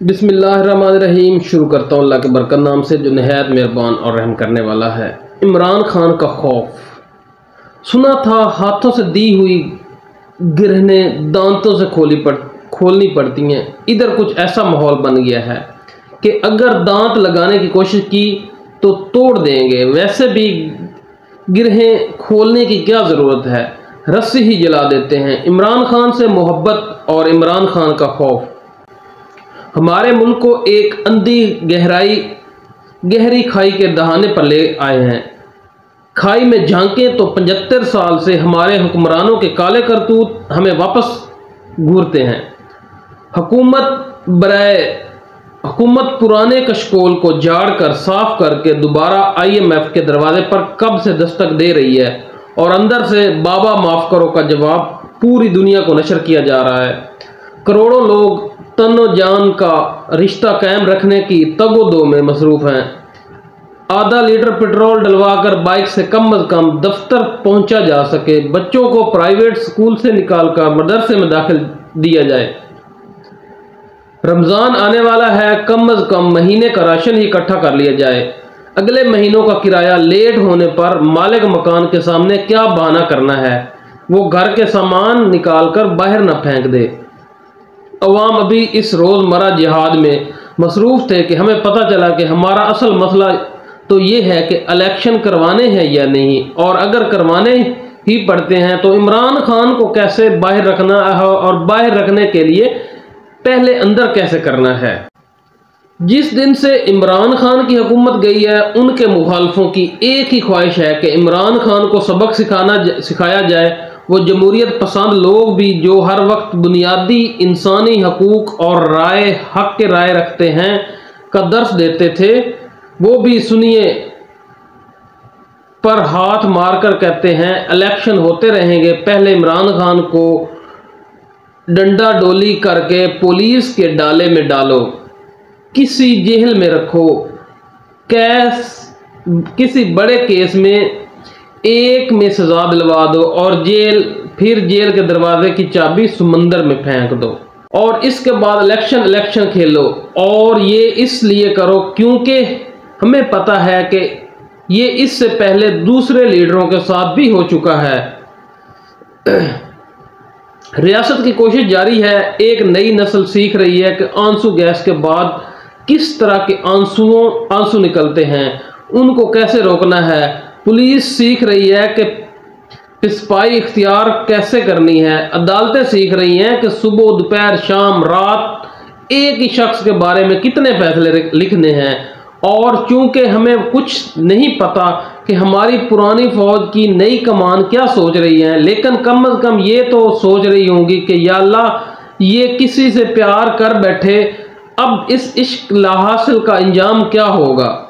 बिस्मिल्लाहिर्रहमानिर्रहीम। शुरू करता हूँ अल्लाह के बरकत नाम से जो नहायत मेहरबान और रहम करने वाला है। इमरान खान का खौफ सुना था, हाथों से दी हुई गिरहें दांतों से खोलनी पड़ती हैं। इधर कुछ ऐसा माहौल बन गया है कि अगर दांत लगाने की कोशिश की तो तोड़ देंगे। वैसे भी गिरहें खोलने की क्या ज़रूरत है, रस्सी ही जला देते हैं। इमरान खान से मोहब्बत और इमरान खान का खौफ हमारे मुल्क को एक अंधी गहरी खाई के दहाने पर ले आए हैं। खाई में झांकें तो 75 साल से हमारे हुक्मरानों के काले करतूत हमें वापस घूरते हैं। हुकूमत पुराने कशकोल को झाड़ कर साफ करके दोबारा IMF के दरवाजे पर कब से दस्तक दे रही है और अंदर से बाबा माफ करो का जवाब पूरी दुनिया को नशर किया जा रहा है। करोड़ों लोग तनो जान का रिश्ता कायम रखने की तगोदो में मसरूफ हैं। आधा लीटर पेट्रोल डलवाकर बाइक से कम दफ्तर पहुंचा जा सके, बच्चों को प्राइवेट स्कूल से निकालकर मदरसे में दाखिल दिया जाए। रमज़ान आने वाला है, कम अज़ कम महीने का राशन ही इकट्ठा कर लिया जाए। अगले महीनों का किराया लेट होने पर मालिक मकान के सामने क्या बहाना करना है, वो घर के सामान निकालकर बाहर न फेंक दे। अवाम अभी इस रोज़मर्रा जिहाद में मसरूफ़ थे कि हमें पता चला कि हमारा असल मसला तो ये है कि इलेक्शन करवाने हैं या नहीं, और अगर करवाने ही पड़ते हैं तो इमरान खान को कैसे बाहर रखना है और बाहर रखने के लिए पहले अंदर कैसे करना है। जिस दिन से इमरान खान की हुकूमत गई है, उनके मुखालफों की एक ही ख्वाहिश है कि इमरान खान को सबक सिखाया जाए। वो जमहूरियत पसंद लोग भी जो हर वक्त बुनियादी इंसानी हकूक और हक के राय रखते हैं का दर्स देते थे, वो भी सुनिए पर हाथ मारकर कहते हैं इलेक्शन होते रहेंगे, पहले इमरान खान को डंडा डोली करके पुलिस के डाले में डालो, किसी जेल में रखो, किसी बड़े केस में एक में सजा दिलवा दो और फिर जेल के दरवाजे की चाबी समंदर में फेंक दो, और इसके बाद इलेक्शन खेलो। और ये इसलिए करो क्योंकि हमें पता है कि ये इससे पहले दूसरे लीडरों के साथ भी हो चुका है। रियासत की कोशिश जारी है। एक नई नस्ल सीख रही है कि आंसू गैस के बाद किस तरह के आंसू निकलते हैं, उनको कैसे रोकना है। पुलिस सीख रही है कि पिस्पाई इख्तियार कैसे करनी है। अदालतें सीख रही हैं कि सुबह दोपहर शाम रात एक ही शख्स के बारे में कितने फैसले लिखने हैं। और चूंकि हमें कुछ नहीं पता कि हमारी पुरानी फौज की नई कमान क्या सोच रही है, लेकिन कम अज़ कम ये तो सोच रही होंगी कि या अल्लाह ये किसी से प्यार कर बैठे, अब इस इश्क लाहासिल का इंजाम क्या होगा।